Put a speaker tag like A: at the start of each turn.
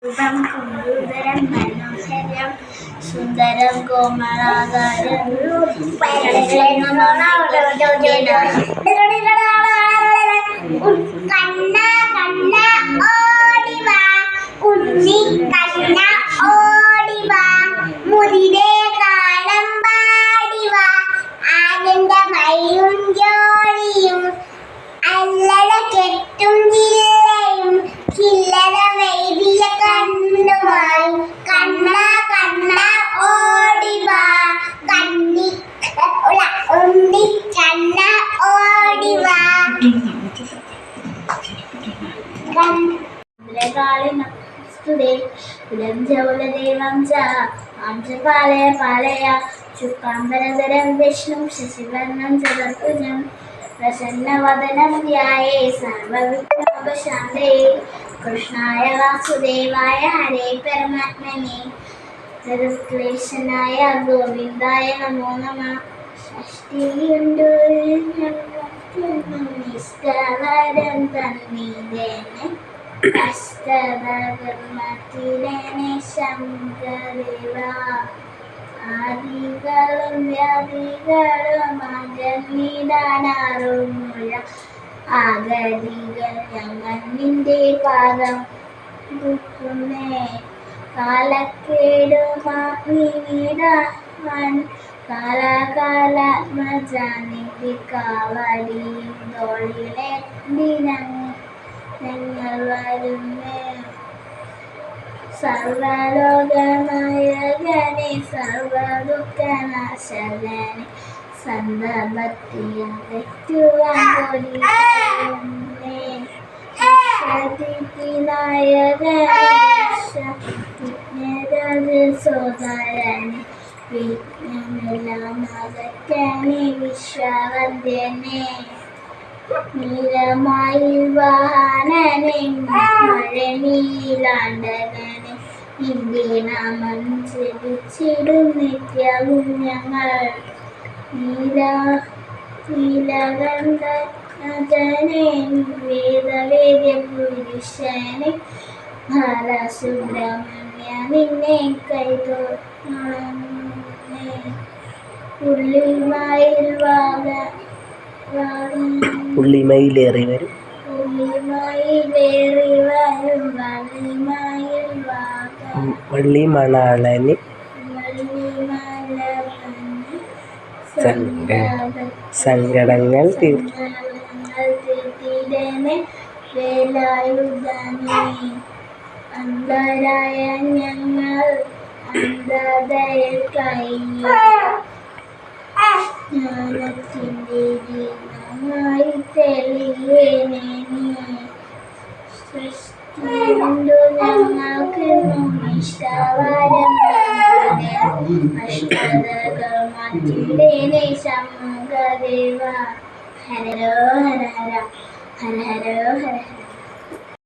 A: രൂപം കുന്ദരം മനോഹരം സുന്ദരം കോമളാകാരം കണ്ണ കണ്ണ ഓടിവാ ഉണ്ണി കണ്ണ ഓടിവാ മുതിരെ കാലം പാടിവാ ആനന്ദമയും ജോളിയും അല്ലട കെട്ടും ജില്ലയും ചില്ലറ വൈദ്യ കണ്ണുമായി കണ്ണ കണ്ണ ഓടിവാ കണ്ണി ഉണ്ണി കണ്ണ ഓടിവാ പാലയ പാലയ ശുക്ലാംബരധരം വിഷ്ണു ശശിവർണം ചതുർഭുജം പ്രസന്നവദനം ധ്യായേ സർവവിഘ്നോപശാന്തേ കൃഷ്ണായ വാസുദേവായ ഹരേ പരമാത്മനെ സർവക്ലേശനായ ഗോവിന്ദായ നമോ നമഃ. ഷഷ്ടിയുണ്ടു നിസ്കാരം തന്നീതേനെ അഷ്ടധർമ്മത്തിലേനെ ശങ്കരേവ ആദികളും വ്യാധികളും അകന്നിടാനാറുമുള്ള ആഗതികൾ ഞങ്ങൾ നിന്റെ പാദം ദുഃഖമേ കാലക്കേടുമാൻ കാലാകാലാത്മജാനിന്റെ കാവടിയും തോളിലെ ഞങ്ങൾ വരുന്നേ സർവലോകനായകനെ സർവദുഃഖനാശകനെ സന്ദർഭത്തിയാകുവാൻ സോദരനെ വിഘ്നമെല്ലാം അകറ്റനെ വിശ്വവന്ദ്യനെ നീലമായി വാഹനനെ മഴനീലാണ്ടകനെ നിന്റെ നാമം ജപിച്ചിടും നിത്യവും ഞങ്ങൾ നീലകണ്ഠനെ വേദവേദ്യ പുരുഷനെ ബാലസുബ്രഹ്മണ്യ നിന്നെ കൈതൊഴുന്നേ
B: പുള്ളിമയിലേറി വരും വള്ളിമണാളന് സങ്കടങ്ങൾ
A: തീർത്തിടമേ വേലായുധനേ അന്ധരായ ഞങ്ങൾ അന്ധതയിൽ ജ്ഞാനത്തിൻ്റെ ദീപമായി തെളിയേനെ സൃഷ്ടിയുണ്ടു ഞങ്ങൾക്കെന്നും ഇഷ്ടവാരം അഷ്ടതകൾ മാറ്റിടേനെ ശങ്കരദേവ ഹരോ ഹര ഹര ഹര ഹരോ ഹര ഹര